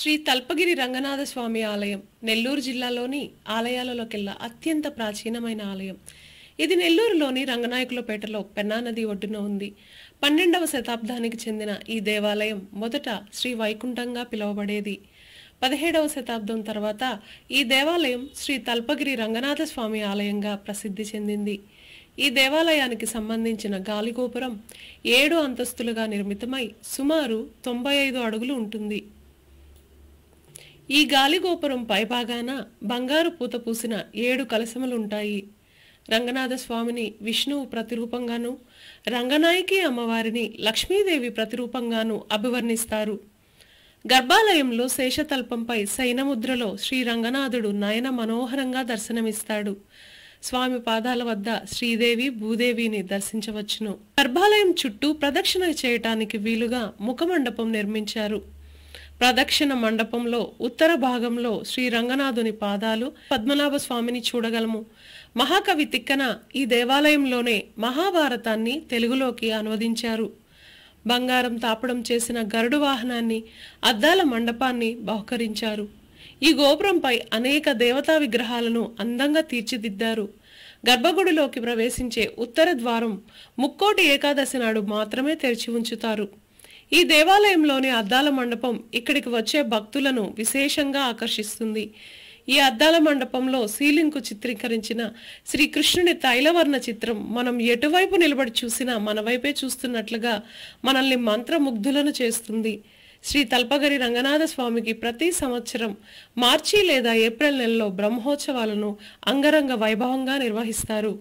శ్రీ తల్పగిరి రంగనాథ స్వామి ఆలయం నెల్లూరు జిల్లాలోని ఆలయాలలోకెల్లా అత్యంత ప్రాచీనమైన ఆలయం. ఇది నెల్లూరులోని రంగనాయకులపేటలో పెన్నా నది ఒడ్డున ఉంది. 12వ శతాబ్దానికి చెందిన ఈ దేవాలయం మొదట శ్రీ వైకుంఠంగా పిలువబడేది. 17వ శతాబ్దం తర్వాత ఈ దేవాలయం శ్రీ తల్పగిరి రంగనాథ స్వామి ఆలయంగా ప్రసిద్ధి చెందింది. ఈ దేవాలయానికి సంబంధించిన గాలిగోపురం 7 అంతస్తులుగా నిర్మితమై సుమారు 95 అడుగులు ఉంటుంది. ఈ గాలిగోపురం పైభాగాన బంగారు పూత పూసిన 7 కలశములుంటాయి. రంగనాథ స్వామిని విష్ణువు ప్రతిరూపంగాను, రంగనాయకి అమ్మవారిని లక్ష్మీదేవి ప్రతిరూపంగాను అభివర్ణిస్తారు. గర్భాలయంలో శేషతల్పంపై శయనముద్రలో శ్రీ రంగనాథుడు నయన మనోహరంగా దర్శనమిస్తాడు. స్వామి పాదాల వద్ద శ్రీదేవి భూదేవిని దర్శించవచ్చును. గర్భాలయం చుట్టూ ప్రదక్షిణ చేయటానికి వీలుగా ముఖమండపం నిర్మించారు. ప్రదక్షిణ మండపంలో ఉత్తర భాగంలో శ్రీ రంగనాథుని పాదాలు, పద్మనాభ స్వామిని చూడగలము. మహాకవి తిక్కన ఈ దేవాలయంలోనే మహాభారతాన్ని తెలుగులోకి అనువదించారు. బంగారం తాపడం చేసిన గరుడు వాహనాన్ని, అద్దాల మండపాన్ని బహుకరించారు. ఈ గోపురంపై అనేక దేవతా విగ్రహాలను అందంగా తీర్చిదిద్దారు. గర్భగుడిలోకి ప్రవేశించే ఉత్తర ద్వారం ముక్కోటి ఏకాదశి నాడు మాత్రమే తెరిచి ఉంచుతారు. ఈ దేవాలయంలోని అద్దాల మండపం ఇక్కడికి వచ్చే భక్తులను విశేషంగా ఆకర్షిస్తుంది. ఈ అద్దాల మండపంలో సీలింగ్కు చిత్రీకరించిన శ్రీకృష్ణుని తైలవర్ణ చిత్రం మనం ఎటువైపు నిలబడి చూసినా మన వైపే చూస్తున్నట్లుగా మనల్ని మంత్రముగ్ధులను చేస్తుంది. శ్రీ తల్పగిరి రంగనాథ స్వామికి ప్రతి సంవత్సరం మార్చి లేదా ఏప్రిల్ నెలలో బ్రహ్మోత్సవాలను అంగరంగ వైభవంగా నిర్వహిస్తారు.